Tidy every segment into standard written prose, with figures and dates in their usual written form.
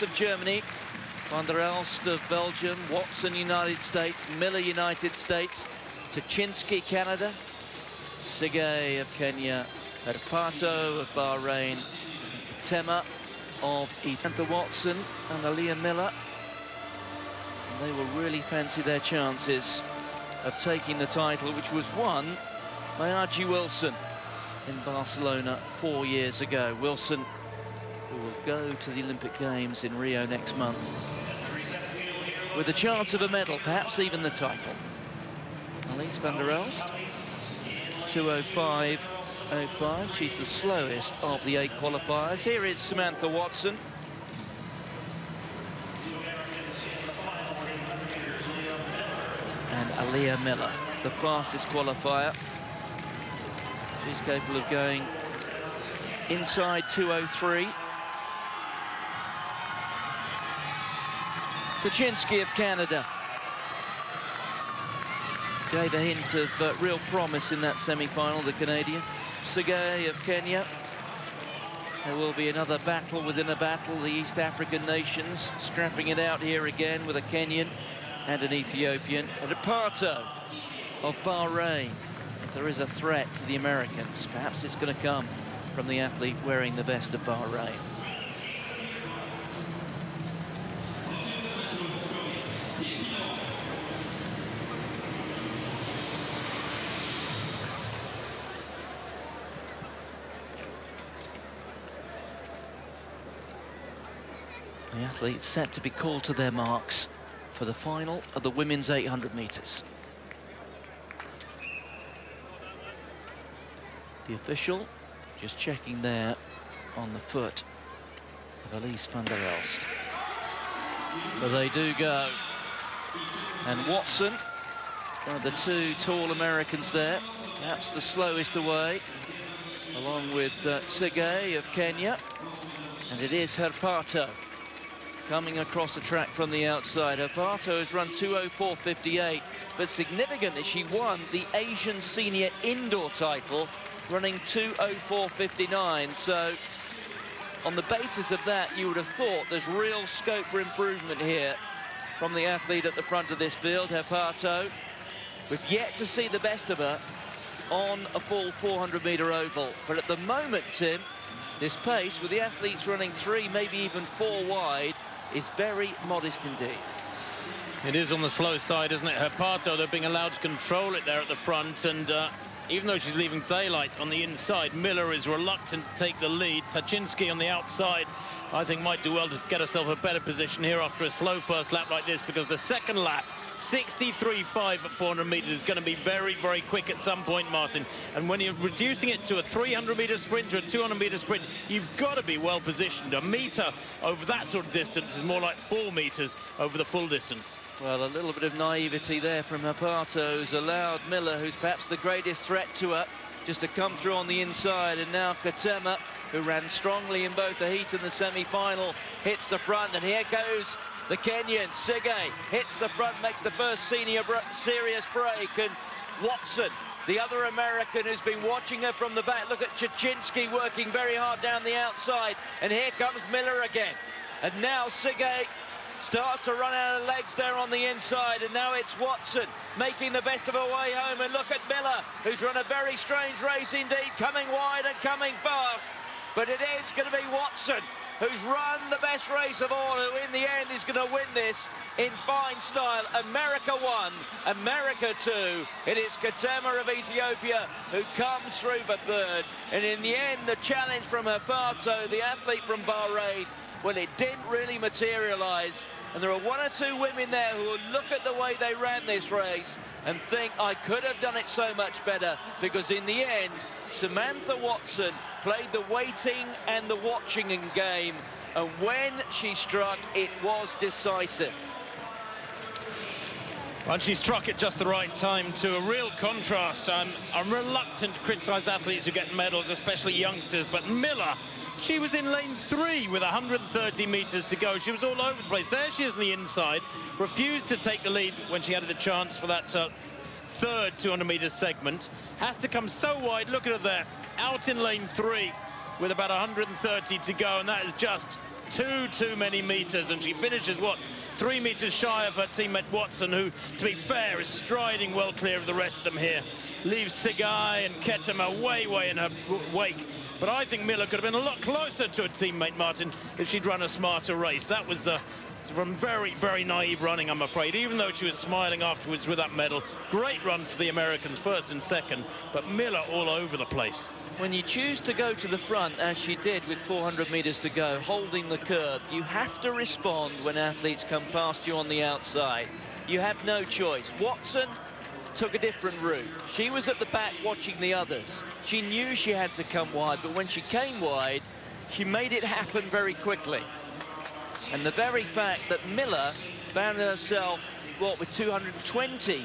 of Germany, Van der Elst of Belgium, Watson, United States, Miller, United States, Tachinsky, Canada, Sigay of Kenya, Herpato of Bahrain, Tema of Ethan Watson and Aaliyah Miller. And they will really fancy their chances of taking the title, which was won by Archie Wilson in Barcelona 4 years ago. Wilson, who will go to the Olympic Games in Rio next month with a chance of a medal, perhaps even the title. Elise van der Elst, 2:05.05. She's the slowest of the 8 qualifiers. Here is Samantha Watson. And Aaliyah Miller, the fastest qualifier. She's capable of going inside 2:03. Tachinsky of Canada gave a hint of real promise in that semi-final, the Canadian. Sigay of Kenya. There will be another battle within a battle. The East African nations scrapping it out here again with a Kenyan and an Ethiopian. And Herpato of Bahrain. If there is a threat to the Americans, perhaps it's going to come from the athlete wearing the best of Bahrain. The athletes set to be called to their marks for the final of the women's 800 metres. The official just checking there on the foot of Elise van der Elst. But they do go. And Watson, one of the 2 tall Americans there, perhaps the slowest away, along with Sigay of Kenya. And it is Herpato coming across the track from the outside. Herpato has run 2:04.58, but significant that she won the Asian Senior Indoor title, running 2:04.59. So, on the basis of that, you would have thought there's real scope for improvement here from the athlete at the front of this field, Herpato. We've yet to see the best of her on a full 400-metre oval. But at the moment, Tim, this pace, with the athletes running 3, maybe even 4 wide, is very modest indeed. It is on the slow side, isn't it? Herpato, they're being allowed to control it there at the front, and even though she's leaving daylight on the inside, Miller is reluctant to take the lead. Tachinsky on the outside, I think, might do well to get herself a better position here after a slow first lap like this, because the second lap, 63.5 at 400 metres, is going to be very, very quick at some point, Martin. And when you're reducing it to a 300-metre sprint to a 200-metre sprint, you've got to be well positioned. A metre over that sort of distance is more like 4 metres over the full distance. Well, a little bit of naivety there from Herpato, who's allowed Miller, who's perhaps the greatest threat to her, just to come through on the inside. And now Katema, who ran strongly in both the heat and the semi-final, hits the front. And here goes the Kenyan. Sigay hits the front, makes the first serious break. And Watson, the other American who's been watching her from the back. Look at Tachinsky working very hard down the outside. And here comes Miller again. And now Sigay starts to run out of legs there on the inside, and now it's Watson making the best of her way home. And look at Miller, who's run a very strange race indeed, coming wide and coming fast. But it is going to be Watson who's run the best race of all, who in the end is going to win this in fine style. America 1, America 2. It is Katema of Ethiopia who comes through for third. And in the end, the challenge from Herpato, the athlete from Bahrain, well, it didn't really materialise. And there are 1 or 2 women there who will look at the way they ran this race and think, I could have done it so much better, because in the end, Samantha Watson played the waiting and the watching game, and when she struck, it was decisive. And she struck at just the right time, to a real contrast. I'm reluctant to criticise athletes who get medals, especially youngsters, but Miller, she was in lane 3 with 130 metres to go. She was all over the place. There she is on the inside, refused to take the lead when she had the chance for that third 200-metre segment. Has to come so wide, look at her there, out in lane 3 with about 130 to go, and that is just too many meters, and she finishes, what, 3 meters shy of her teammate Watson, who, to be fair, is striding well clear of the rest of them here. Leaves Sigai and Ketema way in her wake. But I think Miller could have been a lot closer to her teammate Martin if she'd run a smarter race. That was from very naive running, I'm afraid, even though she was smiling afterwards with that medal. Great run for the Americans, first and second, but Miller all over the place. When you choose to go to the front, as she did with 400 meters to go, holding the curve, you have to respond when athletes come past you on the outside. You have no choice. Watson took a different route. She was at the back watching the others. She knew she had to come wide, but when she came wide, she made it happen very quickly. And the very fact that Miller found herself, what, with 220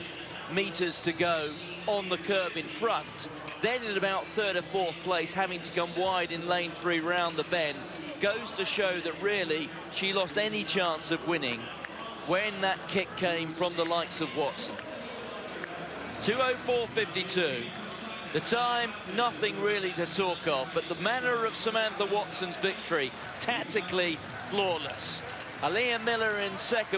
meters to go on the curve in front, then in about third or fourth place, having to come wide in lane 3 round the bend, goes to show that really she lost any chance of winning when that kick came from the likes of Watson. 2:04.52. The time, nothing really to talk of, but the manner of Samantha Watson's victory, tactically flawless. Aaliyah Miller in second